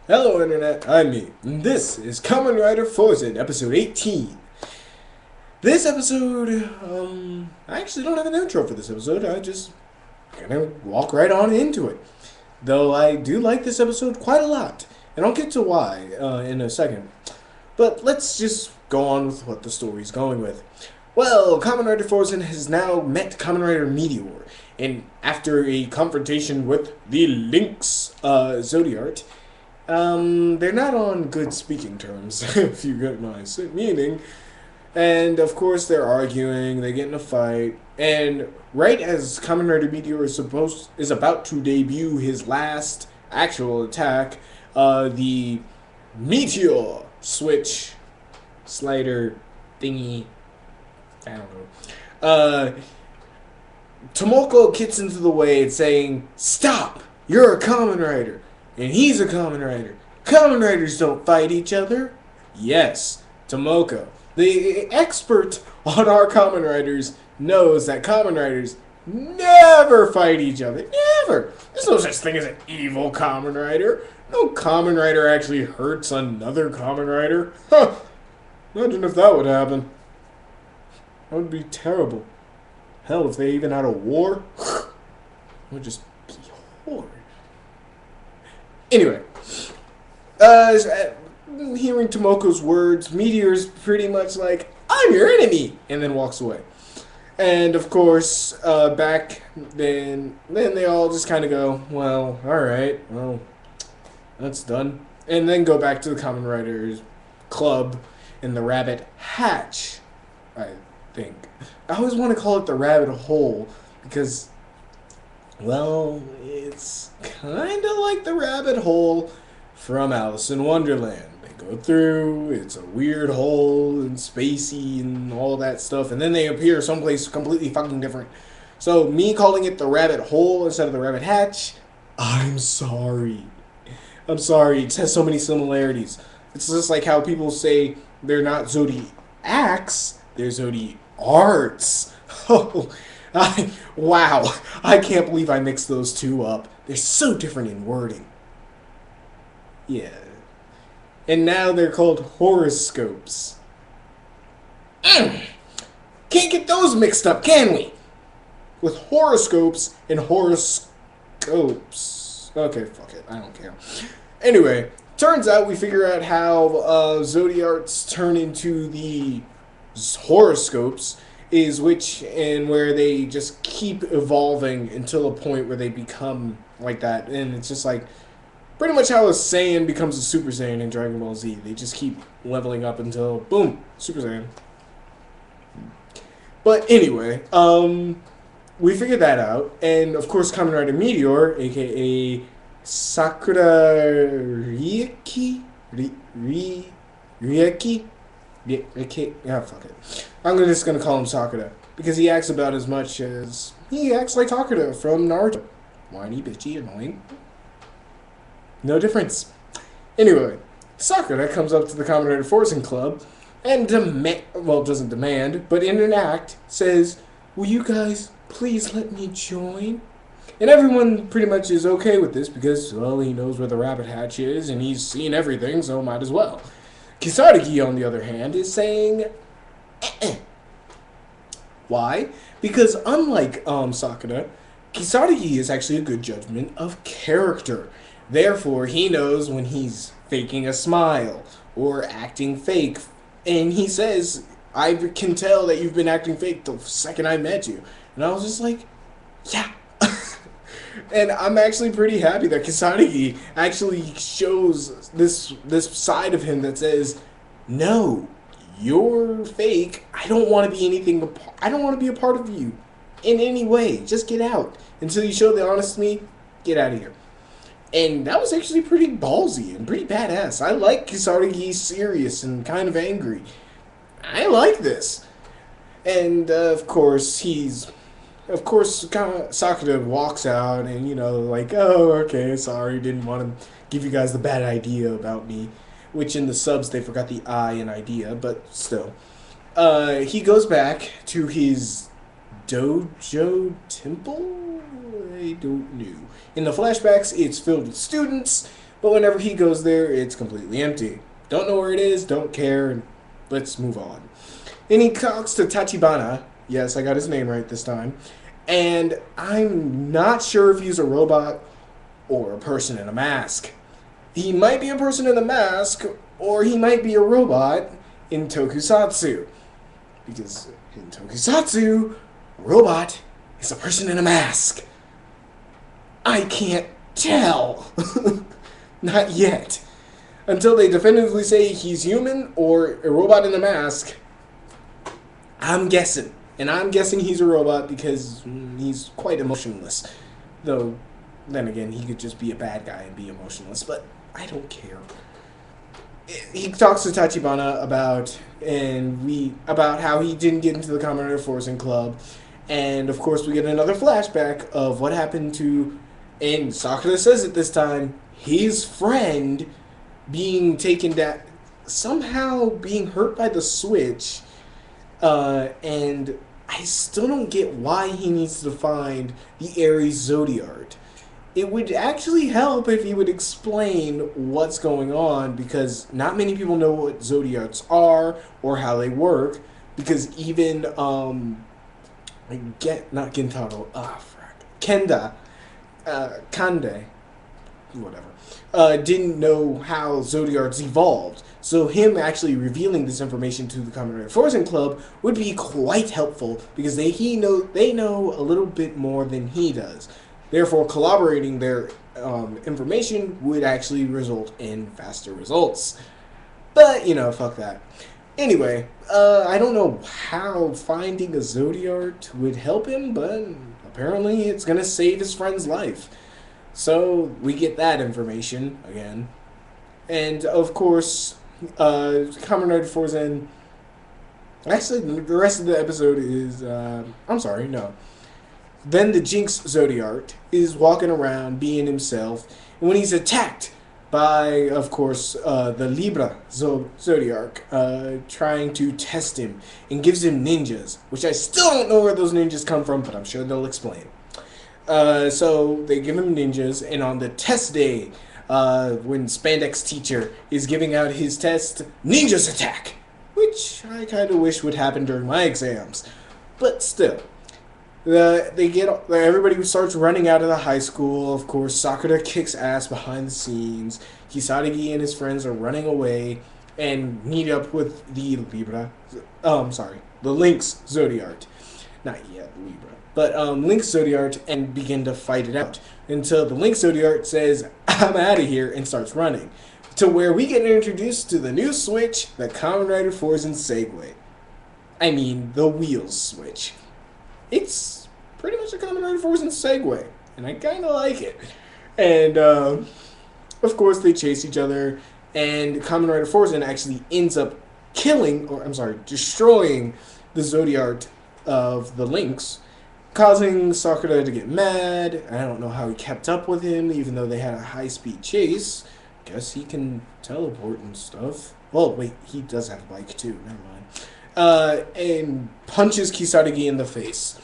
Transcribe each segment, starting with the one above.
Hello Internet, I'm me, and this is Kamen Rider Fourze, episode 18. This episode, I actually don't have an intro for this episode, I just gonna walk right on into it. Though I do like this episode quite a lot, and I'll get to why in a second. But let's just go on with what the story's going with. Well, Kamen Rider Fourze has now met Kamen Rider Meteor, and after a confrontation with the Lynx Zodiart, they're not on good speaking terms, if you get my meaning. And of course, they're arguing. They get in a fight, and right as Kamen Rider Meteor is about to debut his last actual attack, the Meteor switch slider thingy. I don't know. Tomoko gets into the way and saying, "Stop! You're a Kamen Rider." And he's a Kamen Rider. Kamen Riders don't fight each other. Yes, Tomoko, the expert on our Kamen Riders, knows that Kamen Riders never fight each other. Never. There's no such thing as an evil Kamen Rider. No Kamen Rider actually hurts another Kamen Rider. Huh. Imagine if that would happen. That would be terrible. Hell, if they even had a war, it would just be horrid. Anyway, hearing Tomoko's words, Meteor's pretty much like, "I'm your enemy," and then walks away. And of course, back then they all just kind of go, "Well, all right, well, that's done," and then go back to the Kamen Riders Club in the Rabbit Hatch. I think I always want to call it the Rabbit Hole because, well, it's kind of like the rabbit hole from Alice in Wonderland. They go through, it's a weird hole and spacey and all that stuff, and then they appear someplace completely fucking different. So, me calling it the rabbit hole instead of the rabbit hatch, I'm sorry. I'm sorry, it has so many similarities. It's just like how people say they're not Zodiacs, they're Zodiarts. Oh, wow, I can't believe I mixed those two up. They're so different in wording. Yeah. And now they're called horoscopes. Can't get those mixed up, can we? With horoscopes and horoscopes. Okay, fuck it. I don't care. Anyway, turns out we figure out how Zodiarts turn into the horoscopes is which and where they just keep evolving until a point where they become like that. And it's just like pretty much how a Saiyan becomes a Super Saiyan in Dragon Ball Z. They just keep leveling up until boom, Super Saiyan. But anyway, we figured that out, and of course Kamen Rider Meteor, aka Sakura Rieki? Rieki? Yeah, fuck it. I'm just gonna call him Sakura because he acts about as much as he acts like Sakura from Naruto. Whiny, bitchy, annoying. No difference. Anyway, Sakura comes up to the Kamen Rider Forcing Club and doesn't demand, but in an act says, "Will you guys please let me join?" And everyone pretty much is okay with this because, well, he knows where the rabbit hatch is and he's seen everything, so might as well. Kisaragi, on the other hand, is saying, eh-eh. Why? Because unlike Sakura, Kisaragi is actually a good judgment of character. Therefore, he knows when he's faking a smile or acting fake. And he says, "I can tell that you've been acting fake the second I met you." And I was just like, yeah. And I'm actually pretty happy that Kisaragi actually shows this side of him that says, "No, you're fake. I don't want to be anything. I don't want to be a part of you in any way. Just get out. Until you show the honest me, get out of here." And that was actually pretty ballsy and pretty badass. I like Kisaragi serious and kind of angry. I like this. And of course, Sakura walks out and, like, "Oh, okay, sorry, didn't want to give you guys the bad idea about me." Which in the subs, they forgot the I in idea, but still. He goes back to his dojo temple? I don't know. In the flashbacks, it's filled with students, But whenever he goes there, it's completely empty. Don't know where it is, don't care, let's move on. And he talks to Tachibana. Yes, I got his name right this time. And I'm not sure if he's a robot or a person in a mask. He might be a person in a mask, or he might be a robot in Tokusatsu. Because in Tokusatsu, a robot is a person in a mask. I can't tell. Not yet. Until they definitively say he's human or a robot in a mask, I'm guessing. And I'm guessing he's a robot because he's quite emotionless. Though, then again, he could just be a bad guy and be emotionless, but I don't care. He talks to Tachibana about how he didn't get into the Kamen Rider Fourze Club. And, of course, we get another flashback of what happened to, and Sakura says it this time, his friend being taken down, somehow being hurt by the switch, and I still don't get why he needs to find the Aries Zodiart. It would actually help if he would explain what's going on, because not many people know what Zodiarts are or how they work, because even, not Gentaro, Kenda, Kande, whatever, didn't know how Zodiarts evolved. So him actually revealing this information to the Kamen Rider Fourze Club would be quite helpful, because they know a little bit more than he does. Therefore, collaborating their information would actually result in faster results. But, fuck that. Anyway, I don't know how finding a Zodiart would help him, but apparently it's going to save his friend's life. So, we get that information again. And, of course, Kamen Rider Fourze. Actually, the rest of the episode is, Then the Jinx Zodiart is walking around being himself, and when he's attacked by, of course, the Libra Zodiark, trying to test him, and gives him ninjas, which I still don't know where those ninjas come from, but I'm sure they'll explain. So they give him ninjas, and on the test day, when Spandex Teacher is giving out his test, ninjas attack, which I kind of wish would happen during my exams, but still. Everybody starts running out of the high school. Of course, Sakura kicks ass behind the scenes. Kisaragi and his friends are running away and meet up with the Lynx Zodiart. Not yet Libra, but Lynx Zodiart, and begin to fight it out until the Lynx Zodiart says, "I'm out of here," and starts running. To where we get introduced to the new switch, the Kamen Rider Fourze Segway. I mean, the wheels switch. It's pretty much a Kamen Rider Fourze Segway, and I kind of like it. And, of course, they chase each other, and Kamen Rider Fourze actually ends up destroying the Zodiart of the Lynx, causing Sakura to get mad. I don't know how he kept up with him, even though they had a high-speed chase. Guess he can teleport and stuff. Well, wait, he does have a bike, too. Never mind. And punches Kisaragi in the face.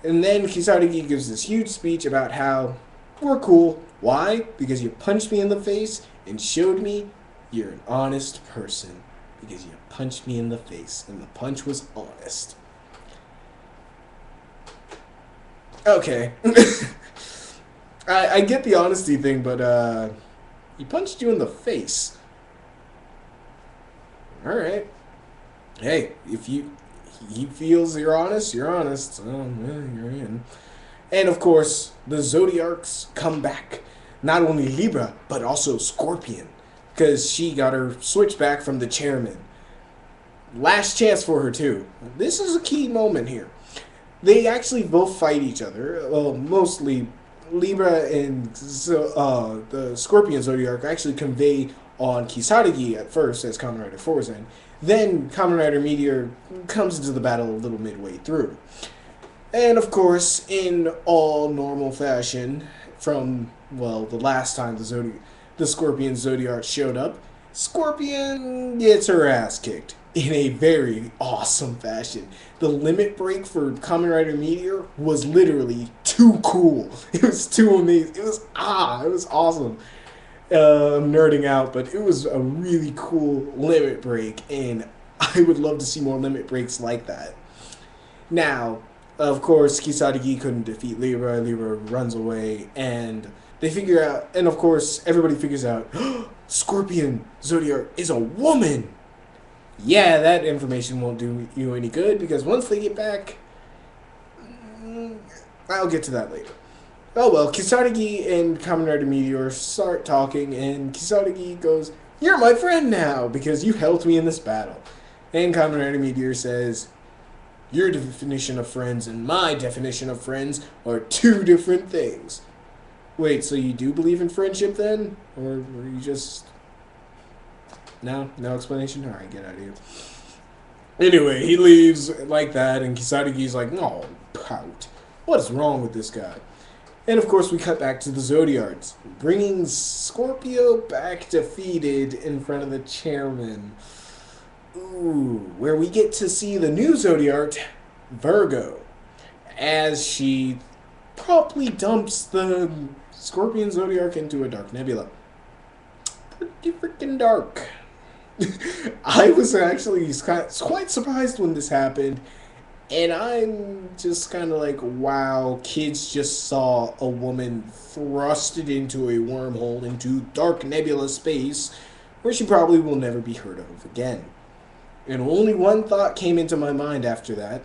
And then Kisaragi gives this huge speech about how we're cool. Why? Because you punched me in the face and showed me you're an honest person. Because you punched me in the face, and the punch was honest. Okay. I get the honesty thing, but he punched you in the face. Alright. Hey, if he feels you're honest, you're honest. So, yeah, you're in. And of course, the Zodiarcs come back. Not only Libra, but also Scorpion. Because she got her switch back from the chairman. Last chance for her, too. This is a key moment here. They actually both fight each other. Well, mostly Libra and the Scorpion Zodiarc actually convey on Kisaragi at first as Kamen Rider Fourze. Then Kamen Rider Meteor comes into the battle a little midway through. And of course, in all normal fashion, from, well, the last time the Scorpion Zodiarc showed up, Scorpion gets her ass kicked in a very awesome fashion. The limit break for Kamen Rider Meteor was literally too cool. It was too amazing. It was awesome. I'm nerding out, but it was a really cool limit break, and I would love to see more limit breaks like that. Now, of course, Kisaragi couldn't defeat Libra. Libra runs away, and they figure out, and of course, everybody figures out, Scorpion Zodiac is a woman! Yeah, that information won't do you any good, because once they get back, I'll get to that later. Oh well, Kisaragi and Kamen Rider Meteor start talking, and Kisaragi goes, "You're my friend now, because you helped me in this battle." And Kamen Rider Meteor says, "Your definition of friends and my definition of friends are two different things." Wait, so you do believe in friendship then? Or were you just... No? No explanation? Alright, get out of here. Anyway, he leaves like that, and Kisaragi's like, "Oh, pout. What is wrong with this guy?" And of course, we cut back to the Zodiarts, bringing Scorpio back defeated in front of the chairman. Ooh, where we get to see the new Zodiart, Virgo, as she promptly dumps the Scorpion Zodiac into a dark nebula. Pretty freaking dark. I was actually quite surprised when this happened. And I'm just kind of like, wow, kids just saw a woman thrusted into a wormhole into dark nebula space where she probably will never be heard of again. And only one thought came into my mind after that.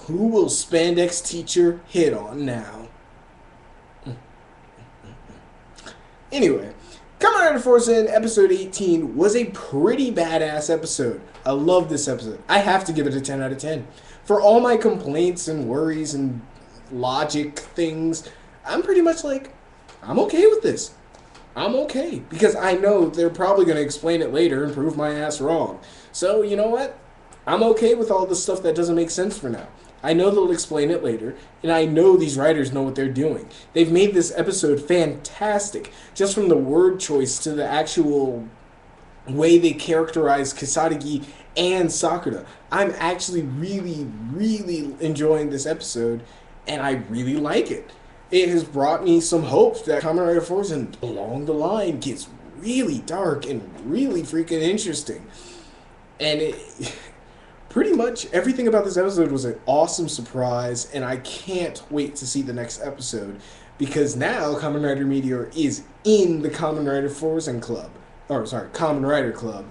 Who will Spandex Teacher hit on now? Anyway, Kamen Rider Fourze in episode 18 was a pretty badass episode. I love this episode. I have to give it a 10 out of 10. For all my complaints and worries and logic things, I'm pretty much like, I'm okay with this. I'm okay. Because I know they're probably going to explain it later and prove my ass wrong. So, you know what? I'm okay with all the stuff that doesn't make sense for now. I know they'll explain it later, and I know these writers know what they're doing. They've made this episode fantastic, just from the word choice to the actual way they characterize Kisaragi and Sakura. I'm actually really, really enjoying this episode, and I really like it. It has brought me some hope that Kamen Rider Fourze along the line gets really dark and really freaking interesting. And it, pretty much everything about this episode was an awesome surprise, and I can't wait to see the next episode, because now Kamen Rider Meteor is in the Kamen Rider Fourze Club. Or, sorry, Kamen Rider Club.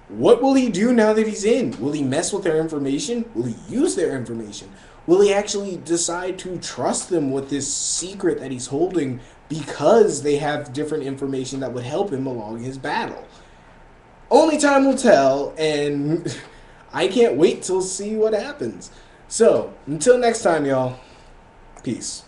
What will he do now that he's in? Will he mess with their information? Will he use their information? Will he actually decide to trust them with this secret that he's holding because they have different information that would help him along his battle? Only time will tell, and I can't wait to see what happens. So, until next time, y'all, peace.